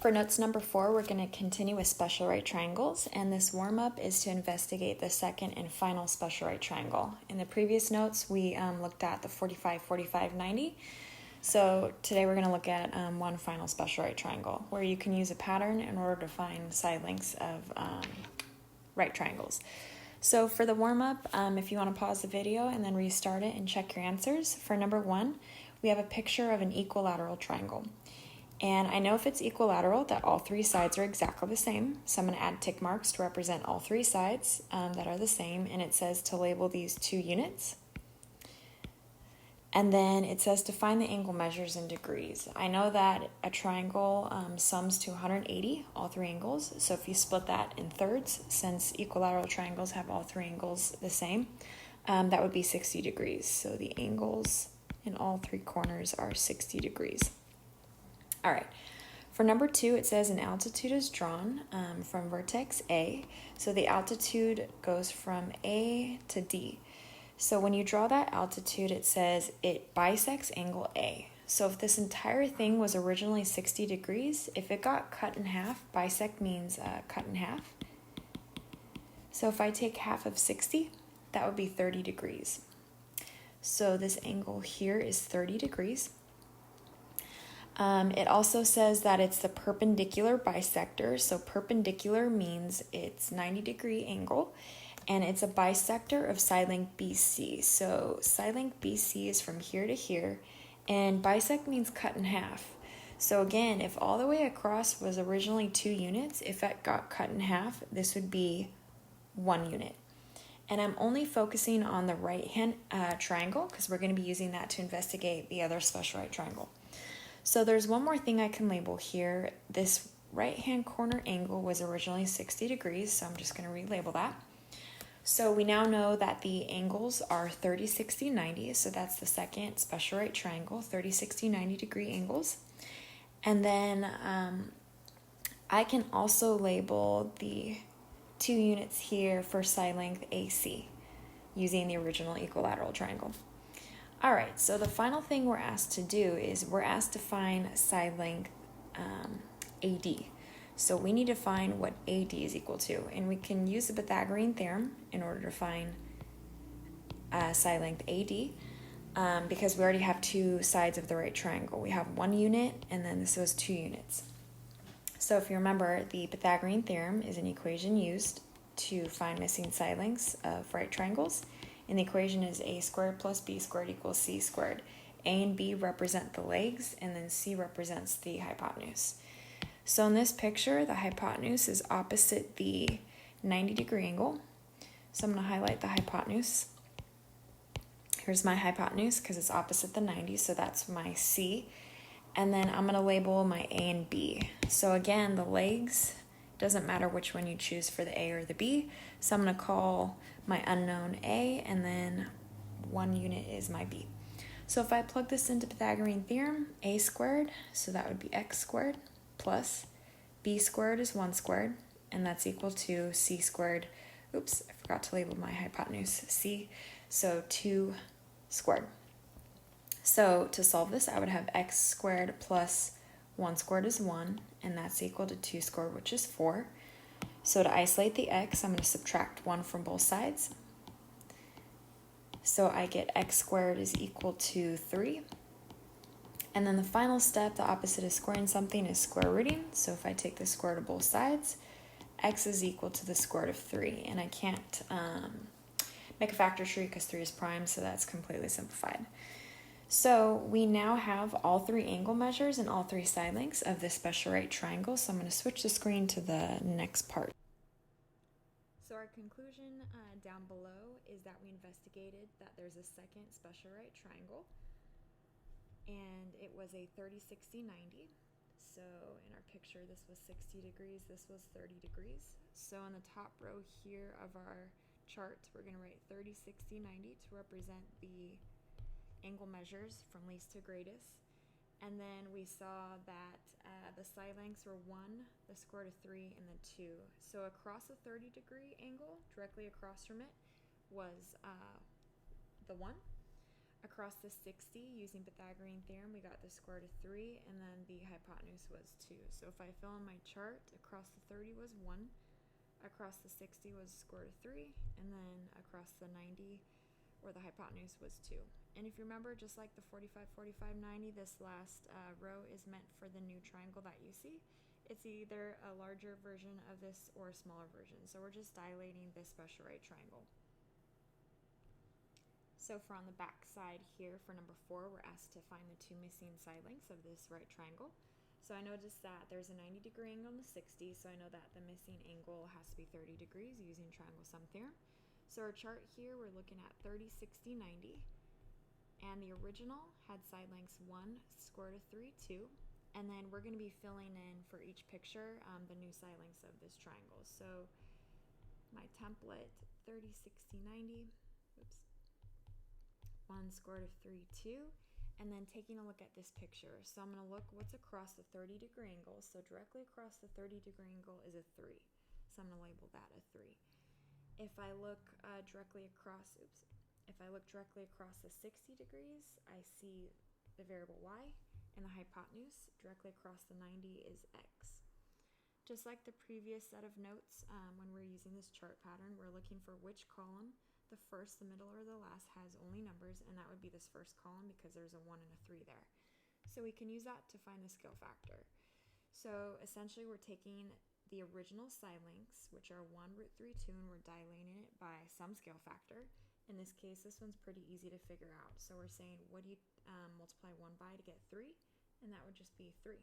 For notes number 4, we're going to continue with special right triangles, and this warm-up is to investigate the second and final special right triangle. In the previous notes, we looked at the 45, 45, 90. So today we're going to look at one final special right triangle, where you can use a pattern in order to find side lengths of right triangles. So for the warm-up, if you want to pause the video and then restart it and check your answers, for number 1, we have a picture of an equilateral triangle. And I know if it's equilateral that all 3 sides are exactly the same. So I'm going to add tick marks to represent all 3 sides that are the same. And it says to label these 2 units. And then it says to find the angle measures in degrees. I know that a triangle sums to 180, all 3 angles. So if you split that in thirds, since equilateral triangles have all 3 angles the same, that would be 60 degrees. So the angles in all 3 corners are 60 degrees. All right, for number 2, it says an altitude is drawn from vertex A. So the altitude goes from A to D. So when you draw that altitude, it says it bisects angle A. So if this entire thing was originally 60 degrees, if it got cut in half, bisect means cut in half. So if I take half of 60, that would be 30 degrees. So this angle here is 30 degrees. It also says that it's the perpendicular bisector. So perpendicular means it's 90-degree angle, and it's a bisector of side length BC. So side length BC is from here to here, and bisect means cut in half. So again, if all the way across was originally 2 units, if it got cut in half, this would be 1 unit. And I'm only focusing on the right-hand triangle because we're going to be using that to investigate the other special right triangle. So there's one more thing I can label here. This right-hand corner angle was originally 60 degrees, so I'm just going to relabel that. So we now know that the angles are 30, 60, 90, so that's the second special right triangle, 30, 60, 90 degree angles. And then I can also label the 2 units here for side length AC using the original equilateral triangle. All right, so the final thing we're asked to do is we're asked to find side length AD. So we need to find what AD is equal to, and we can use the Pythagorean theorem in order to find side length AD because we already have 2 sides of the right triangle. We have 1 unit, and then this was 2 units. So if you remember, the Pythagorean theorem is an equation used to find missing side lengths of right triangles. And the equation is a squared plus b squared equals c squared. A and b represent the legs, and then c represents the hypotenuse. So in this picture, the hypotenuse is opposite the 90-degree angle. So I'm going to highlight the hypotenuse. Here's my hypotenuse because it's opposite the 90, so that's my c. And then I'm going to label my a and b. So again, the legs, doesn't matter which one you choose for the a or the b. So I'm going to call my unknown a, and then 1 unit is my b. So if I plug this into Pythagorean theorem, a squared, so that would be x squared, plus b squared is 1 squared, and that's equal to c squared. Oops, I forgot to label my hypotenuse, c, so 2 squared. So to solve this, I would have x squared plus 1 squared is 1, and that's equal to 2 squared, which is 4. So to isolate the x, I'm going to subtract 1 from both sides. So I get x squared is equal to 3. And then the final step, the opposite of squaring something, is square rooting. So if I take the square root of both sides, x is equal to the square root of 3. And I can't make a factor tree because 3 is prime, so that's completely simplified. So we now have all 3 angle measures and all 3 side lengths of this special right triangle. So I'm going to switch the screen to the next part. So our conclusion down below is that we investigated that there's a second special right triangle, and it was a 30, 60, 90. So in our picture, this was 60 degrees, this was 30 degrees. So in the top row here of our chart, we're going to write 30, 60, 90 to represent the angle measures from least to greatest. And then we saw that the side lengths were 1, the square root of 3, and then 2. So across a 30-degree angle, directly across from it, was the 1. Across the 60, using Pythagorean theorem, we got the square root of 3, and then the hypotenuse was 2. So if I fill in my chart, across the 30 was 1, across the 60 was square root of 3, and then across the 90, or the hypotenuse, was 2. And if you remember, just like the 45, 45, 90, this last row is meant for the new triangle that you see. It's either a larger version of this or a smaller version. So we're just dilating this special right triangle. So for on the back side here, for number 4, we're asked to find the two missing side lengths of this right triangle. So I noticed that there's a 90-degree angle on the 60, so I know that the missing angle has to be 30 degrees using triangle sum theorem. So our chart here, we're looking at 30, 60, 90, and the original had side lengths 1, square root of 3, 2, and then we're going to be filling in for each picture the new side lengths of this triangle. So my template, 30, 60, 90, oops, 1, square root of 3, 2, and then taking a look at this picture. So I'm going to look what's across the 30-degree angle. So directly across the 30-degree angle is a 3. So I'm going to label that a 3. If I look directly across, if I look directly across the 60 degrees, I see the variable y, and the hypotenuse directly across the 90 is x. Just like the previous set of notes, when we're using this chart pattern, we're looking for which column, the first, the middle, or the last, has only numbers, and that would be this first column because there's a 1 and a 3 there. So we can use that to find the scale factor. So essentially we're taking the original side lengths, which are 1, root 3, 2, and we're dilating it by some scale factor. In this case, this one's pretty easy to figure out. So we're saying, what do you multiply 1 by to get 3? And that would just be 3.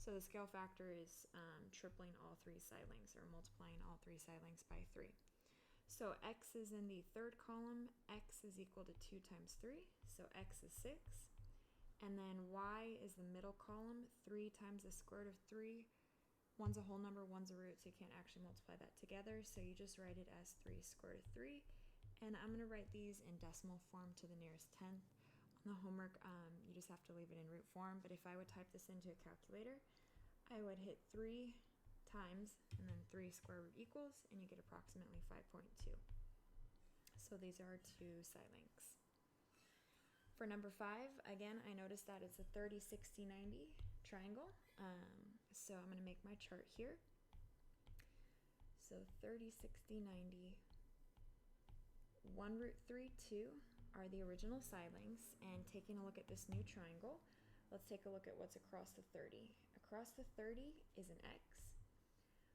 So the scale factor is tripling all 3 side lengths, or multiplying all 3 side lengths by 3. So x is in the third column. X is equal to 2 times 3, so x is 6. And then y is the middle column, 3 times the square root of 3. One's a whole number, one's a root, so you can't actually multiply that together. So you just write it as 3 square root of 3. And I'm going to write these in decimal form to the nearest tenth. On the homework, you just have to leave it in root form. But if I would type this into a calculator, I would hit 3 times and then 3 square root equals, and you get approximately 5.2. So these are our two side lengths. For number 5, again, I noticed that it's a 30, 60, 90 triangle. So I'm going to make my chart here. So 30, 60, 90, 1, root 3, 2 are the original side lengths. And taking a look at this new triangle, let's take a look at what's across the 30. Across the 30 is an x.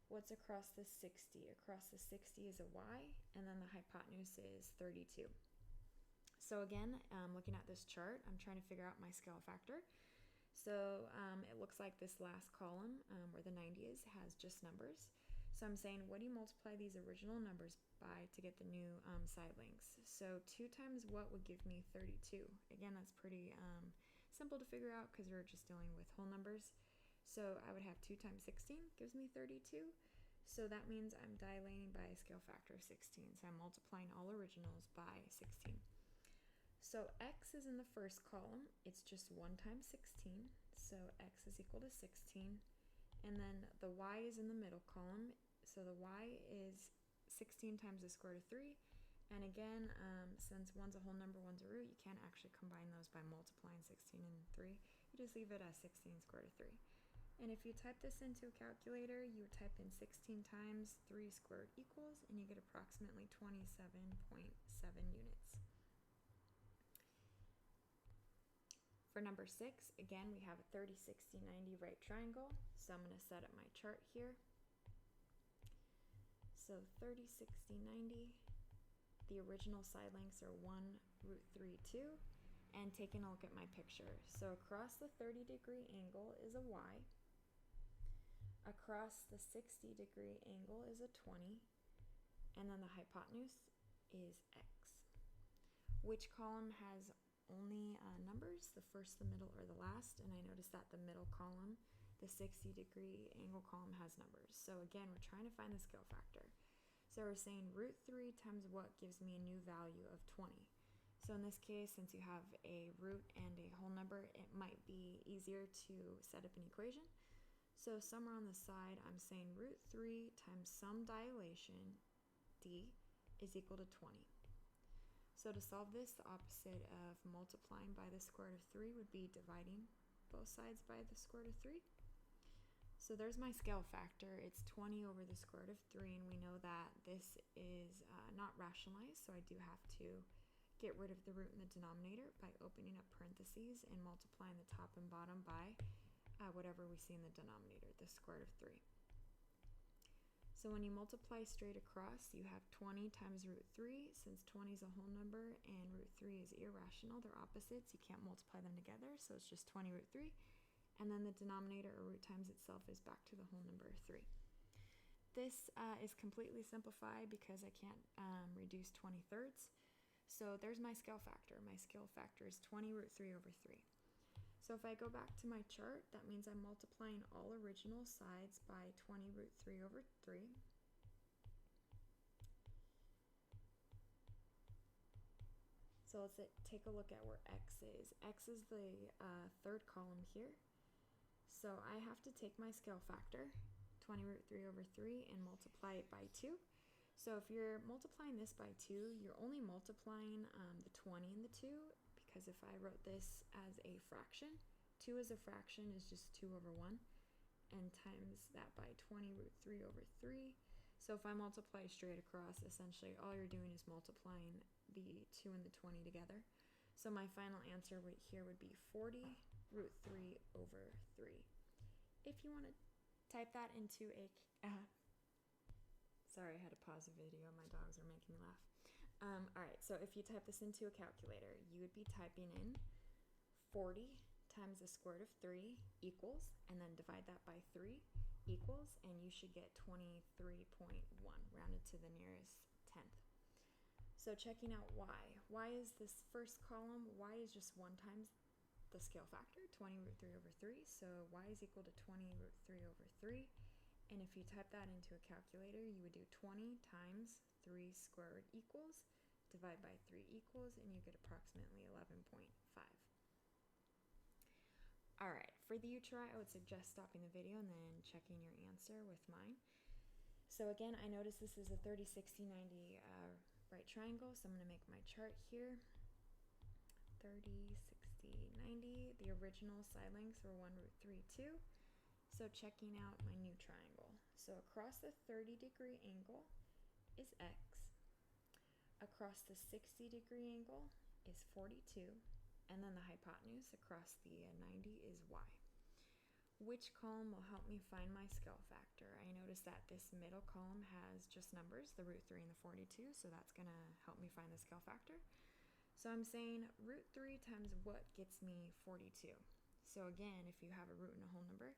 What's across the 60? Across the 60 is a y, and then the hypotenuse is 32. So again, looking at this chart, I'm trying to figure out my scale factor. So it looks like this last column, where the 90 is, has just numbers. So I'm saying, what do you multiply these original numbers by to get the new side lengths? So 2 times what would give me 32? Again, that's pretty simple to figure out because we're just dealing with whole numbers. So I would have 2 times 16 gives me 32. So that means I'm dilating by a scale factor of 16. So I'm multiplying all originals by 16. So x is in the first column. It's just 1 times 16. So x is equal to 16. And then the y is in the middle column. So the y is 16 times the square root of 3. And again, since one's a whole number, one's a root, you can't actually combine those by multiplying 16 and 3. You just leave it as 16 square root of 3. And if you type this into a calculator, you would type in 16 times 3 squared equals, and you get approximately 27.7 units. For number 6, again, we have a 30, 60, 90 right triangle. So I'm going to set up my chart here. So 30, 60, 90. The original side lengths are 1, root 3, 2. And taking a look at my picture. So across the 30-degree angle is a y. Across the 60-degree angle is a 20. And then the hypotenuse is x. Which column has only numbers, the first, the middle, or the last? And I noticed that the middle column, the 60-degree angle column, has numbers. So again, we're trying to find the scale factor. So we're saying root 3 times what gives me a new value of 20. So in this case, since you have a root and a whole number, it might be easier to set up an equation. So somewhere on the side, I'm saying root 3 times some dilation, d, is equal to 20. So to solve this, the opposite of multiplying by the square root of 3 would be dividing both sides by the square root of 3. So there's my scale factor. It's 20 over the square root of 3, and we know that this is not rationalized, so I do have to get rid of the root in the denominator by opening up parentheses and multiplying the top and bottom by whatever we see in the denominator, the square root of 3. So when you multiply straight across, you have 20 times root 3. Since 20 is a whole number and root 3 is irrational, they're opposites. You can't multiply them together, so it's just 20 root 3. And then the denominator, or root times itself, is back to the whole number 3. This is completely simplified because I can't reduce 20 thirds. So there's my scale factor. My scale factor is 20 root 3 over 3. So if I go back to my chart, that means I'm multiplying all original sides by 20 root 3 over 3. So let's take a look at where x is. X is the third column here. So I have to take my scale factor, 20 root 3 over 3, and multiply it by 2. So if you're multiplying this by 2, you're only multiplying the 20 and the 2, because if I wrote this as a fraction, 2 as a fraction is just 2 over 1, and times that by 20 root 3 over 3. So if I multiply straight across, essentially all you're doing is multiplying the 2 and the 20 together. So my final answer right here would be 40 root 3 over 3. If you want to type that into a... sorry, I had to pause the video. My dogs are making me laugh. Alright, so if you type this into a calculator, you would be typing in 40 times the square root of 3 equals, and then divide that by 3 equals, and you should get 23.1, rounded to the nearest tenth. So checking out y. Y is this first column. Y is just 1 times the scale factor, 20 root 3 over 3. So y is equal to 20 root 3 over 3. And if you type that into a calculator, you would do 20 times 3 square root equals, divide by 3 equals, and you get approximately 11.5. Alright, for the UTRI, I would suggest stopping the video and then checking your answer with mine. So again, I notice this is a 30, 60, 90 right triangle, so I'm going to make my chart here. 30, 60, 90. The original side lengths were 1 root 3, 2. So checking out my new triangle. So across the 30-degree angle is x. Across the 60-degree angle is 42. And then the hypotenuse across the 90 is y. Which column will help me find my scale factor? I notice that this middle column has just numbers, the root 3 and the 42, so that's going to help me find the scale factor. So I'm saying root 3 times what gets me 42. So again, if you have a root and a whole number,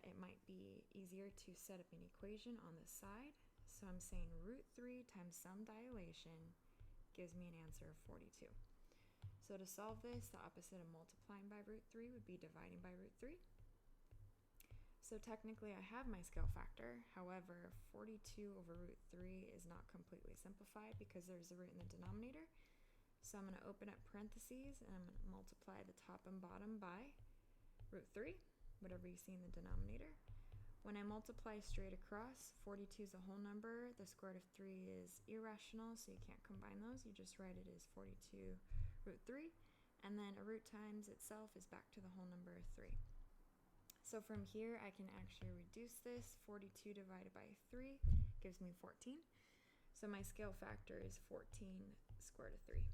it might be easier to set up an equation on the side. So I'm saying root 3 times some dilation gives me an answer of 42. So to solve this, the opposite of multiplying by root 3 would be dividing by root 3. So technically I have my scale factor. However, 42 over root 3 is not completely simplified because there's a root in the denominator. So I'm going to open up parentheses and I'm going to multiply the top and bottom by root 3, whatever you see in the denominator. When I multiply straight across, 42 is a whole number. The square root of 3 is irrational, so you can't combine those. You just write it as 42 root 3. And then a root times itself is back to the whole number of 3. So from here, I can actually reduce this. 42 divided by 3 gives me 14. So my scale factor is 14 square root of 3.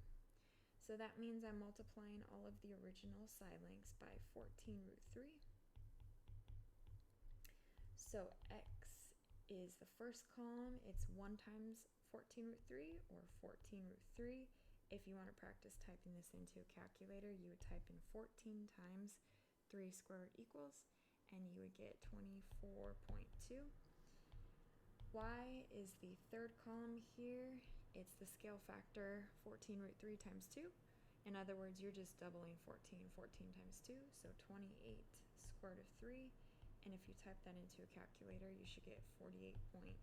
So that means I'm multiplying all of the original side lengths by 14 root 3. So x is the first column. It's 1 times 14 root 3 or 14 root 3. If you want to practice typing this into a calculator, you would type in 14 times 3 square root equals, and you would get 24.2. Y is the third column here. It's the scale factor 14 root 3 times 2. In other words, you're just doubling 14 times 2, so 28 square root of 3. And if you type that into a calculator, you should get 48.5.